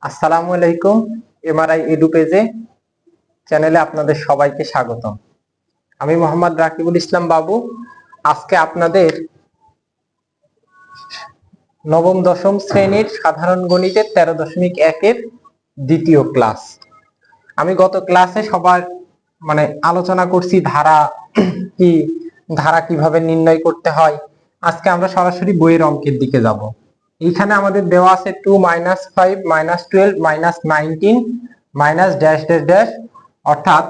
আসসালামু আলাইকুম। MRI edu পেজে চ্যানেলে আপনাদের সবাইকে স্বাগতম। আমি মোহাম্মদ রাকিবুল ইসলাম বাবু। আজকে আপনাদের নবম দশম শ্রেণীর সাধারণ গণিতের 13.1 দ্বিতীয় ক্লাস। আমি গত ক্লাসে সবার আলোচনা করছি কি ধারা কিভাবে নির্ণয় করতে হয়। আজকে আমরা সরাসরি বইয়ের অঙ্কের দিকে যাব। এইখানে আমাদের দেওয়া আছে 2 - 5 - 12 - 19 মাইনাস ড্যাশ ড্যাশ ড্যাশ, অর্থাৎ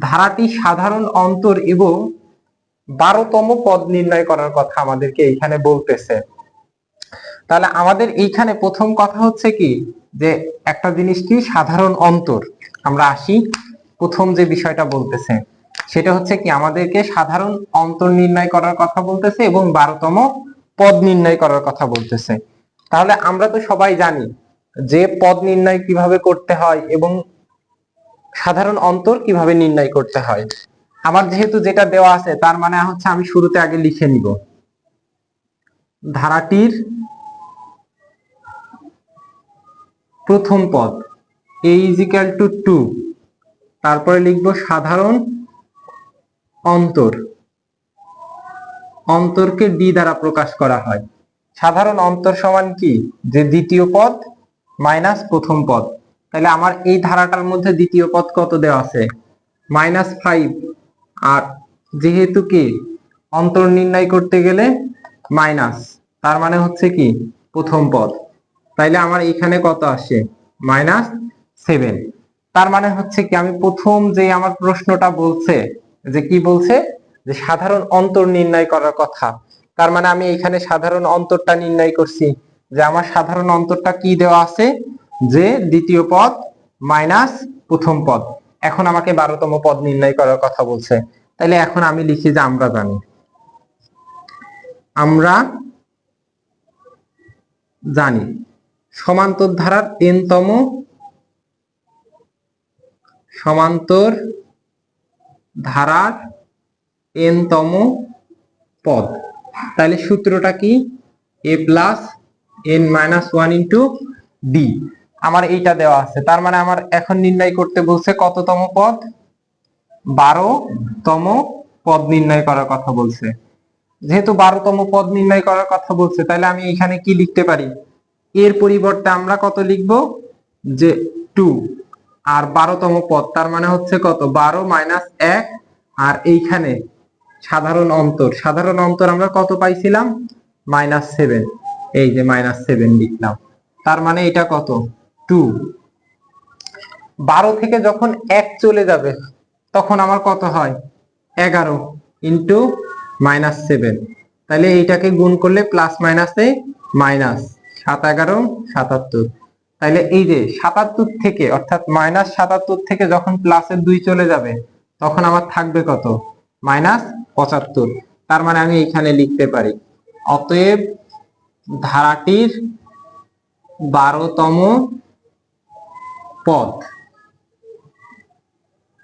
ধারাটি সাধারণ অন্তর এবং 12তম পদ নির্ণয় করার কথা আমাদেরকে এইখানে বলতেছে। তাহলে আমাদের এইখানে প্রথম কথা হচ্ছে কি, যে একটা জিনিস কি সাধারণ অন্তর। আমরা আসি, প্রথম যে বিষয়টা বলতেছে সেটা হচ্ছে কি, আমাদেরকে সাধারণ অন্তর নির্ণয় করার কথা বলতেছে এবং 12তম পদ নির্ণয় করার কথা বলতেছে। তাহলে আমরা তো সবাই জানি যে পদ নির্ণয় কিভাবে করতে হয় এবং সাধারণ অন্তর কিভাবে নির্ণয় করতে হয়। আমার যেহেতু যেটা দেওয়া আছে তার মানে হচ্ছে আমি শুরুতে আগে লিখে নিব ধারাটির প্রথম পদ a = 2, তারপরে লিখব সাধারণ অন্তর। অন্তরকে d দ্বারা প্রকাশ করা হয়। সাধারণ অন্তর সমান কি, যে দ্বিতীয় পদ মাইনাস প্রথম পদ। তাহলে আমার এই ধারাটার মধ্যে দ্বিতীয় পদ কত দেওয়া আছে, -5। আর যেহেতু কি অন্তর নির্ণয় করতে গেলে মাইনাস, তার মানে হচ্ছে কি প্রথম পদ। তাইলে আমার এখানে কত আসে, -7। তার মানে হচ্ছে কি, আমি প্রথম যে আমার প্রশ্নটা বলছে, যে কি বলছে, যে সাধারণ অন্তর নির্ণয় করার কথা। তার মানে আমি এখানে সাধারণ অন্তরটা নির্ণয় করছি, যে আমার সাধারণ অন্তরটা কি দেওয়া আছে, যে দ্বিতীয় পদ মাইনাস প্রথম পদ। এখন আমাকে 12তম পদ নির্ণয় করার কথা বলছে। তাহলে এখন আমি লিখি যে আমরা জানি সমান্তর ধারার n তম পদ। তাহলে সূত্রটা কি, a + n - 1 * d। আমার এইটা দেওয়া আছে, তার মানে আমার এখন নির্ণয় করতে বলছে কততম পদ, 12তম পদ নির্ণয় করার কথা বলছে। যেহেতু 12তম পদ নির্ণয় করার কথা বলছে, তাহলে আমি এখানে কি লিখতে পারি, এর পরিবর্তে আমরা কত লিখব, যে 2 আর 12তম পদ, তার মানে হচ্ছে কত, 12 - 1। আর এইখানে সাধারণ অন্তর আমরা কত পাইছিলাম, -7। এই যে -7 লিখলাম। তার মানে এটা কত, 2। 12 থেকে যখন 1 চলে যাবে তখন আমার কত হয়, 11 × -7। তাহলে এইটাকে গুণ করলে প্লাস মাইনাসে মাইনাস, 7 × 11 = 77। তাহলে এই যে 77 থেকে, অর্থাৎ -77 থেকে যখন প্লাসের 2 চলে যাবে তখন আমার থাকবে কত, -75। তার মানে আমি এখানে লিখতে পারি, অতএব ধারাটির 12তম পদ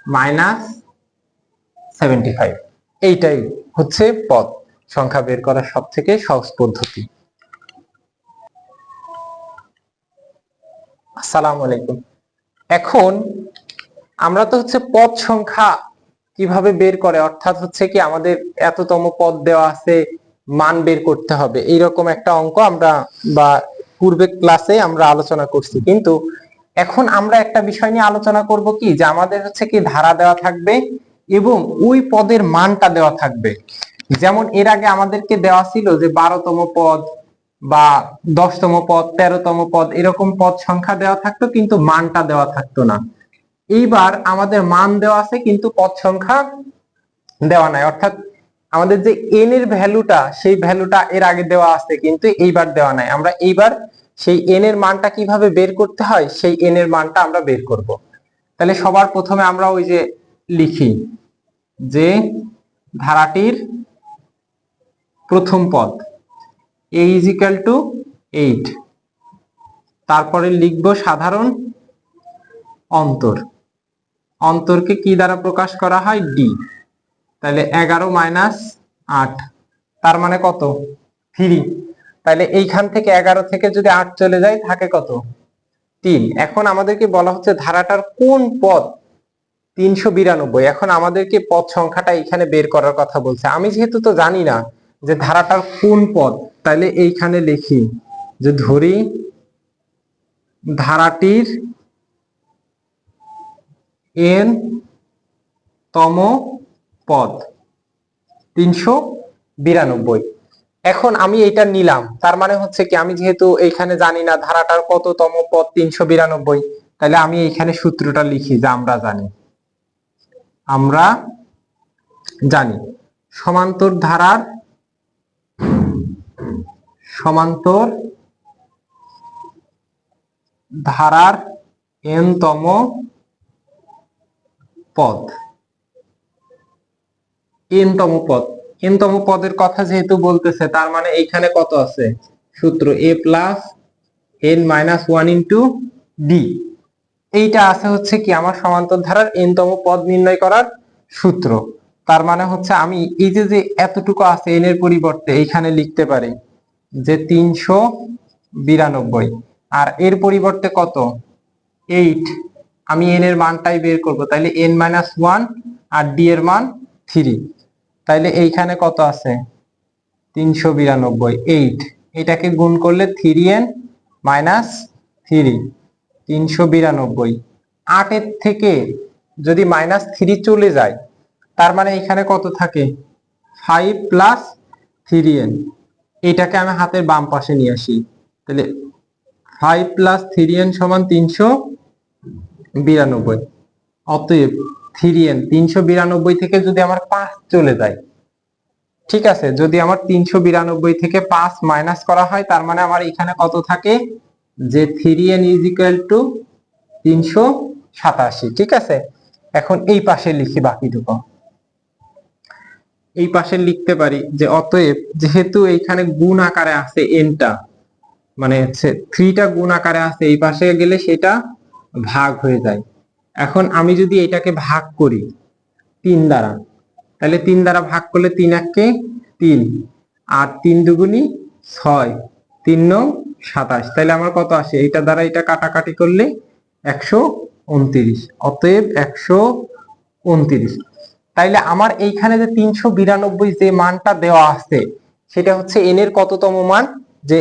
-75। এইটাই হচ্ছে পদ সংখ্যা বের করার সব থেকে সহজ পদ্ধতি। আসসালামু আলাইকুম। এখন আমরা তো হচ্ছে পদ সংখ্যা কিভাবে বের করে, অর্থাৎ হচ্ছে কি আমাদের এততম পদ দেওয়া আছে, মান বের করতে হবে, এইরকম একটা অঙ্ক আমরা বা পূর্বের ক্লাসে আমরা আলোচনা করছি। কিন্তু এখন আমরা একটা বিষয় নিয়ে আলোচনা করব কি, যে আমাদের হচ্ছে কি ধারা দেওয়া থাকবে এবং ওই পদের মানটা দেওয়া থাকবে। যেমন এর আগে আমাদেরকে দেওয়া ছিল যে 12তম পদ বা 10তম পদ, 13তম পদ, এরকম পদ সংখ্যা দেওয়া থাকতো কিন্তু মানটা দেওয়া থাকতো না। এইবার আমাদের মান দেওয়া আছে কিন্তু পদ সংখ্যা দেওয়া নাই, অর্থাৎ আমাদের যে n এর ভ্যালুটা, সেই ভ্যালুটা এর আগে দেওয়া আছে কিন্তু এইবার দেওয়া নাই। আমরা এইবার সেই n এর মানটা কিভাবে বের করতে হয়, সেই n এর মানটা আমরা বের করব। তাহলে সবার প্রথমে আমরা ওই যে লিখি, যে ধারাটির প্রথম পদ a = 8, তারপরে লিখব সাধারণ অন্তর। অন্তরকে কি দ্বারা প্রকাশ করা হয়, d। তাহলে 11 - 8, তার মানে কত, 3। তাহলে এইখান থেকে 11 থেকে যদি 8 চলে যায় থাকে কত, 3। এখন আমাদেরকে বলা হচ্ছে ধারাটার কোন পদ 392। এখন আমাদেরকে পদ সংখ্যাটা এখানে বের করার কথা বলছে। আমি যেহেতু তো জানি না যে ধারাটার কোন পদ, তাহলে এইখানে লিখি যে ধরি ধারাটির n তম পদ 392। এখন আমি এটা নিলাম, তার মানে হচ্ছে কি আমি যেহেতু এইখানে জানি না ধারাটার কততম পদ 392, তাহলে আমি এইখানে সূত্রটা লিখি যে আমরা জানি সমান্তর ধারার n তম পদ, n তম পদের কথা যেহেতু বলতেছে, তার মানে এইখানে কত আছে, সূত্র a plus n minus 1 into D. এইটা আছে হচ্ছে কি আমার সমান্তর ধারার n তম পদ নির্ণয় করার সূত্র। তার মানে হচ্ছে আমি এই যে এতটুকু আছে n এর পরিবর্তে এইখানে লিখতে পারি যে 392, আর এর পরিবর্তে কত 8। আমি n এর মানটাই বের করব, তাইলে n মাইনাস 1 আর d এর মান 3। তাইলে এইখানে কত আছে 392, 8। এটাকে গুণ করলে 3n মাইনাস 3, 392। 8 এর থেকে যদি মাইনাস 3 চলে যায়, তার মানে এখানে কত থাকে 5 প্লাস 3n। এটাকে আমি হাতের বাম পাশে নিয়ে আসি, তাহলে 5 প্লাস 3n সমান 392। অতএব 3n 392 থেকে যদি আমার 5 চলে যায়, ঠিক আছে, যদি আমার 392 থেকে 5 মাইনাস করা হয়, তার মানে আমার এখানে কত থাকে যে 3n ইজ ইকুয়াল টু 387। ঠিক আছে, এখন এই পাশে লিখি বাকিটুকু। এই পাশে লিখতে পারি যে অতএব যেহেতু এইখানে গুণ আকারে আছে nটা, মানে হচ্ছে 3টা গুণ আকারে আছে, এই পাশে গেলে সেটা ভাগ হয়ে যায়। এখন আমি যদি এটাকে ভাগ করি 3 দ্বারা, তাহলে 3 দ্বারা ভাগ করলে 3 একে 3, আর 3 দুগুণী 6, 3 নং 27। তাহলে আমার কত আসে, এটা দ্বারা এটা কাটাকাটি করলে 129। অতএব 129। তাইলে আমার এইখানে যে 392 যে মানটা দেওয়া আছে, সেটা হচ্ছে n এর কততম মান, যে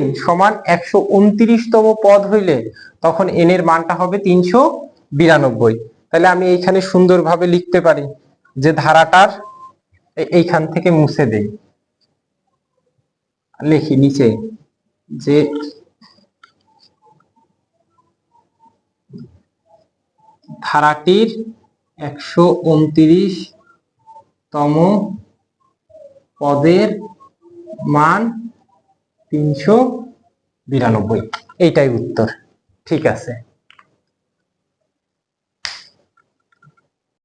n সমান 129তম পদ হইলে তখন n এর মানটা হবে 392। তাহলে আমি এইখানে সুন্দরভাবে লিখতে পারি যে ধারাটার, এইখান থেকে মুছে দেই, লিখি নিচে যে ধারাটির 129তম পদের মান 392। এইটাই উত্তর। ঠিক আছে।